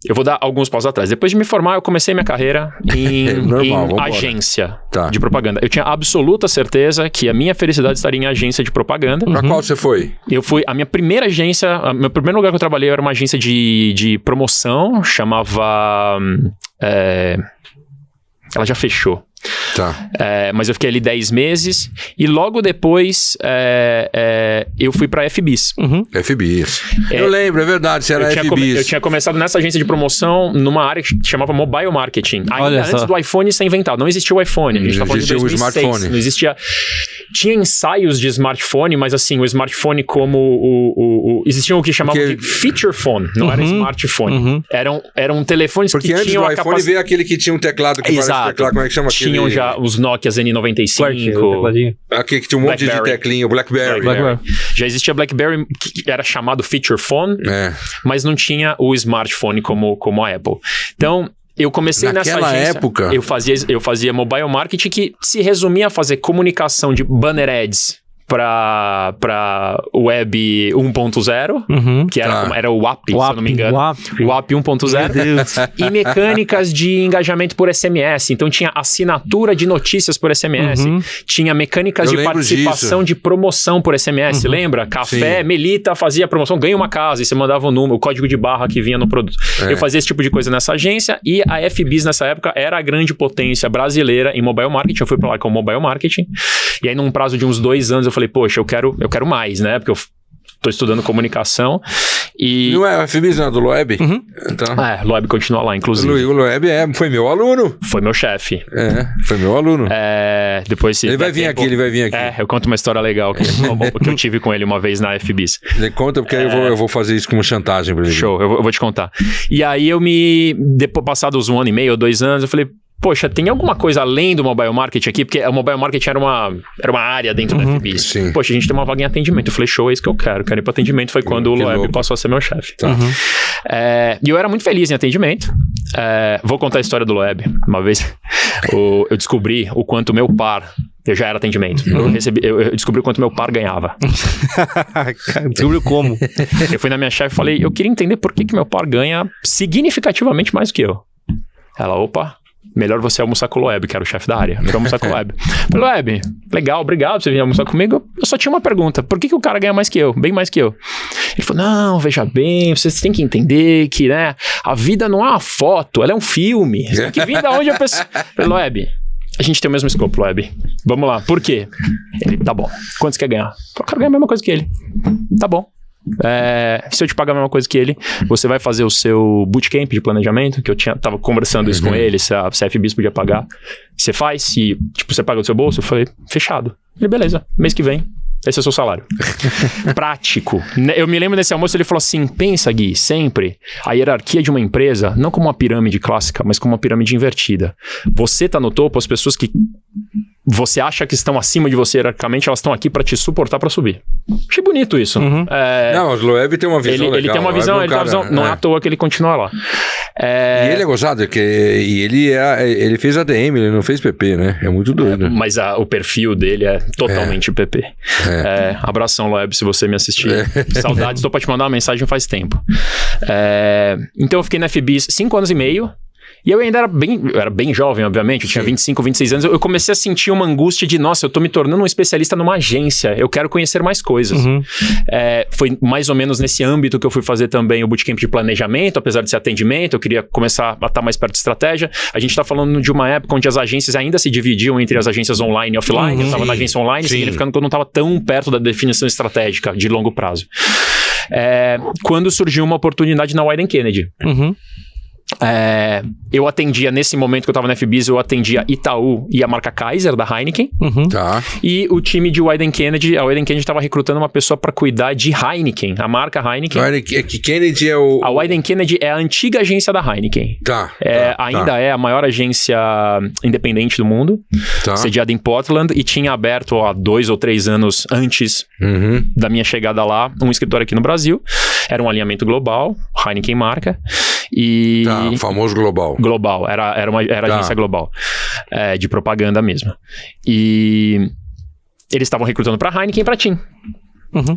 eu vou dar alguns passos atrás. Depois de me formar, eu comecei minha carreira em agência de propaganda. Eu tinha absoluta certeza que a minha felicidade estaria em agência de propaganda. Pra qual você foi? Eu fui... A minha primeira agência... Meu primeiro lugar que eu trabalhei era uma agência de promoção. Chamava... ela já fechou. Tá. Mas eu fiquei ali 10 meses e logo depois eu fui pra FBIS. FBIS. Eu lembro, é verdade, você era FBIS. Eu tinha começado nessa agência de promoção numa área que chamava Mobile Marketing. Ainda antes do iPhone ser inventado. Não existia o iPhone. A gente tá falando de 2006. O smartphone. Não existia... Tinha ensaios de smartphone, mas assim, o smartphone como existia o que chamavam de feature phone, não era smartphone. Eram telefones que tinham... Porque antes do iPhone veio aquele que tinha um teclado que parece teclado, como é que chama? Tinham já os Nokias N95. Aqui que tinha um monte de teclinho, Blackberry. Já existia Blackberry, que era chamado feature phone, mas não tinha o smartphone como a Apple. Então... Eu comecei nessa agência, época... Eu fazia mobile marketing que se resumia a fazer comunicação de banner ads para web 1.0, que era o WAP, se eu não me engano. WAP 1.0. E mecânicas de engajamento por SMS. Então tinha assinatura de notícias por SMS. Tinha mecânicas de participação de promoção por SMS. Lembra? Café, Melita fazia promoção, ganha uma casa, e você mandava o número, o código de barra que vinha no produto. Eu fazia esse tipo de coisa nessa agência, e a FBIS nessa época era a grande potência brasileira em mobile marketing. Eu fui pra lá com mobile marketing. E aí num prazo de uns 2 anos eu falei, poxa, eu quero mais, né? Porque eu tô estudando comunicação e... Não é, a FBIS não é do Loeb? Então... Loeb continua lá, inclusive. O Loeb foi meu aluno. Foi meu chefe. Foi meu aluno. Depois ele vai vir aqui. Eu conto uma história legal que eu tive com ele uma vez na FBIS. Ele conta, porque aí eu vou fazer isso como chantagem pra ele. Show, eu vou te contar. E aí depois, passados 1 ano e meio ou 2 anos, eu falei... Poxa, tem alguma coisa além do mobile marketing aqui? Porque o mobile marketing era uma área dentro da FBIS. Sim. Poxa, a gente tem uma vaga em atendimento. Eu falei, show, é isso que eu quero. Quero ir para atendimento. Foi quando o Loeb passou a ser meu chefe. E eu era muito feliz em atendimento. Vou contar a história do Loeb. Uma vez eu descobri o quanto meu par... Eu já era atendimento. Eu descobri o quanto meu par ganhava. Descobriu como? Eu fui na minha chefe e falei, eu queria entender por que meu par ganha significativamente mais do que eu. Ela, melhor você almoçar com o Loeb, que era o chefe da área. Eu fui almoçar com o Loeb. Loeb, legal, obrigado por você vir almoçar comigo. Eu só tinha uma pergunta. Por que o cara ganha mais que eu? Bem mais que eu. Ele falou, não, veja bem, vocês têm que entender que, né, a vida não é uma foto, ela é um filme. Você tem que vir da onde a pessoa... Eu falei, Loeb, a gente tem o mesmo escopo, Loeb. Vamos lá, por quê? Ele, tá bom. Quanto você quer ganhar? Eu quero ganhar a mesma coisa que ele. Tá bom. Se eu te pagar a mesma coisa que ele, você vai fazer o seu bootcamp de planejamento, que eu tava conversando isso com ele, se a FBIS podia pagar. Você faz, e você paga do seu bolso? Eu falei, fechado. Ele, beleza, mês que vem, esse é o seu salário. Prático. Eu me lembro desse almoço, ele falou assim, pensa, Gui, sempre a hierarquia de uma empresa, não como uma pirâmide clássica, mas como uma pirâmide invertida. Você tá no topo, as pessoas que você acha que estão acima de você hierarquicamente, elas estão aqui para te suportar para subir. Achei bonito isso. Não, o Loeb tem uma visão legal. Ele tem uma visão, não é à toa que ele continua lá. E ele é gozado, e ele fez ADM, ele não fez PP, né? É muito doido. Mas o perfil dele é totalmente PP. Abração, Loeb, se você me assistir. Saudades, estou para te mandar uma mensagem faz tempo. Então eu fiquei na FBIS 5 anos e meio. E eu ainda era bem jovem, obviamente, eu tinha 25, 26 anos, eu comecei a sentir uma angústia de, nossa, eu tô me tornando um especialista numa agência, eu quero conhecer mais coisas. Foi mais ou menos nesse âmbito que eu fui fazer também o bootcamp de planejamento, apesar de ser atendimento, eu queria começar a estar mais perto de estratégia. A gente tá falando de uma época onde as agências ainda se dividiam entre as agências online e offline, eu tava na agência online, significando que eu não tava tão perto da definição estratégica de longo prazo. Quando surgiu uma oportunidade na Wieden Kennedy. Eu atendia, nesse momento que eu tava na FBIS, eu atendia Itaú e a marca Kaiser da Heineken. E o time de Wieden Kennedy, a Wieden Kennedy tava recrutando uma pessoa para cuidar de Heineken, a marca Heineken. Kennedy é o... A Wieden Kennedy é a antiga agência da Heineken. Ainda é a maior agência independente do mundo, sediada em Portland, e tinha aberto há 2 ou 3 anos antes da minha chegada lá, um escritório aqui no Brasil. Era um alinhamento global, Heineken marca. O famoso global. Global, era agência global, de propaganda mesmo. E eles estavam recrutando para Heineken e para TIM.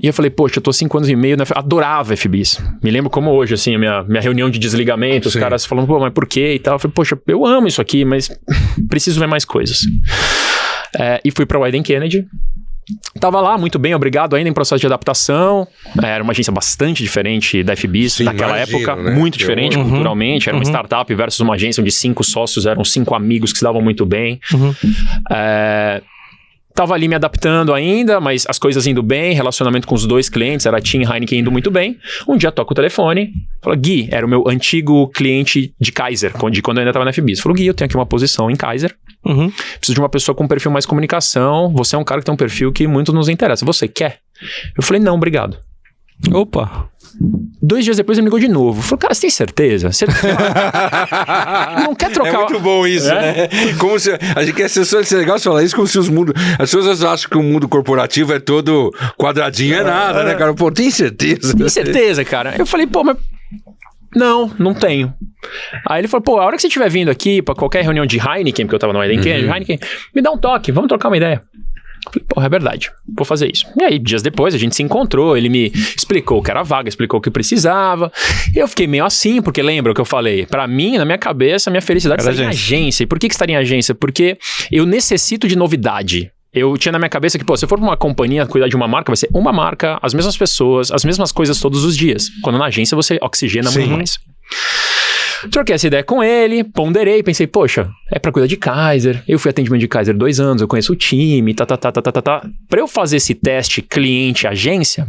E eu falei, poxa, eu tô 5 anos e meio, né? Adorava FBIs. Me lembro como hoje, assim, a minha reunião de desligamento, os caras falando, pô, mas por quê e tal. Eu falei, poxa, eu amo isso aqui, mas preciso ver mais coisas. E fui pra Wieden Kennedy. Tava lá, muito bem, obrigado, ainda em processo de adaptação. Era uma agência bastante diferente da FBIs naquela época, né? Muito diferente culturalmente. Era uma startup versus uma agência onde 5 sócios eram 5 amigos que se davam muito bem. Tava ali me adaptando ainda, mas as coisas indo bem, relacionamento com os 2 clientes, era a TIM e Heineken indo muito bem. Um dia toca o telefone, fala, Gui, era o meu antigo cliente de Kaiser, de quando eu ainda tava na FBIs. Falou, Gui, eu tenho aqui uma posição em Kaiser, preciso de uma pessoa com um perfil mais comunicação, você é um cara que tem um perfil que muito nos interessa, você quer? Eu falei, não, obrigado. Opa! 2 dias depois ele me ligou de novo. Falei, cara, você tem certeza? Você não quer trocar... É muito bom isso, né? Como se... A gente quer ser legal falar isso como se os mundos... As pessoas acham que o mundo corporativo é todo quadradinho, é nada, né, cara? Pô, tem certeza? Tem certeza, cara? Eu falei, pô, mas... Não tenho. Aí ele falou, pô, a hora que você estiver vindo aqui pra qualquer reunião de Heineken, porque eu tava no Heineken, me dá um toque, vamos trocar uma ideia. Falei, porra, é verdade, vou fazer isso. E aí, dias depois, a gente se encontrou, ele me explicou o que era vaga, explicou o que precisava. E eu fiquei meio assim, porque lembra o que eu falei? Pra mim, na minha cabeça, a minha felicidade está em agência. E por que estaria em agência? Porque eu necessito de novidade. Eu tinha na minha cabeça que, pô, se eu for pra uma companhia cuidar de uma marca, vai ser uma marca, as mesmas pessoas, as mesmas coisas todos os dias. Quando na agência você oxigena muito mais. Troquei essa ideia com ele, ponderei, pensei, poxa, é pra cuidar de Kaiser. Eu fui atendimento de Kaiser 2 anos, eu conheço o time, Pra eu fazer esse teste cliente-agência,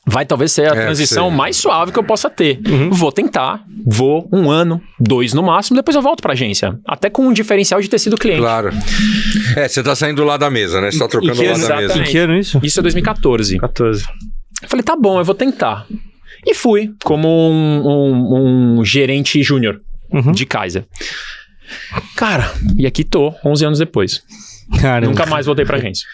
vai talvez ser a transição mais suave que eu possa ter. Vou tentar, 1 ano, 2 no máximo, depois eu volto pra agência. Até com um diferencial de ter sido cliente. Claro. Você tá saindo lá da mesa, né? Você tá trocando lá da mesa. Em que ano isso? Isso é 2014. Falei, tá bom, eu vou tentar. E fui como um gerente júnior de Kaiser. Cara, e aqui tô, 11 anos depois. Caramba. Nunca mais voltei pra agência.